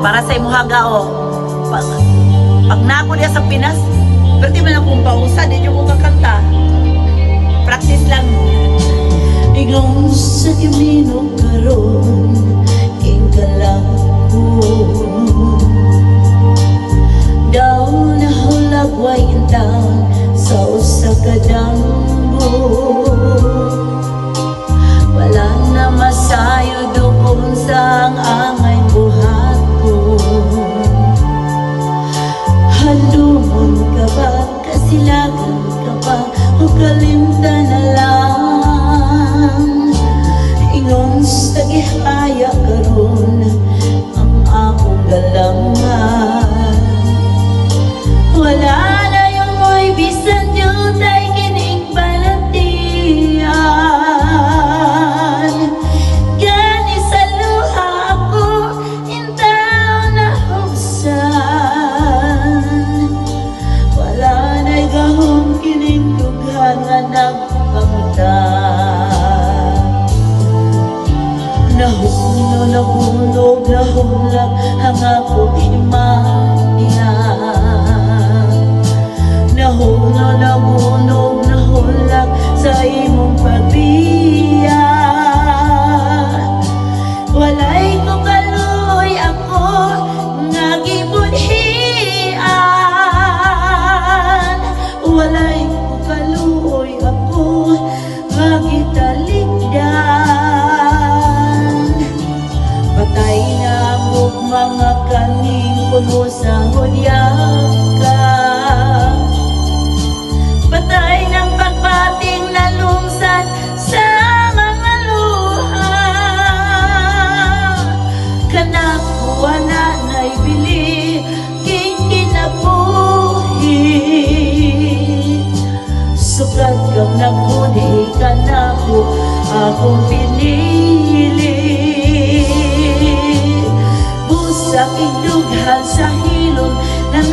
para sa imo hagao. Pag nako diya sa Pinas, pwede man akong pausa, di ko kakanta. Practice lang. Ikaw sa kimino karon, ikaw ko. Daw na hulagway intang sa usa ka damgo. Wala na masayo doon sa ang angay buhat ko. Halumon ka ba, kasilagan ka ba, o kalimta na lang. Ingon sa gihaya karon ang akong galangan. Wala na yung mo'y bisan yun ay kining balatian. Gani sa luha ako, intaw na hugsan. Wala na'y gahong kining dughan nga nagpangutan. Nahulog, nahulog, nahulog ang akong himanihan. Nahulog, nahulog, nahulog sa imong pagbiya. Walay ko kaluoy ako nga gibudhian. Walay ko kaluoy ako nga gitaligdan. Patay na ang mga kaning puno sa hudyaka. Patay ng pagbating na lungsad sa mga luha. Kanakuha na naibili king kinabuhi. Sukat kang nabudhi ka na ko akong pinili. Busak idughan sa hilom na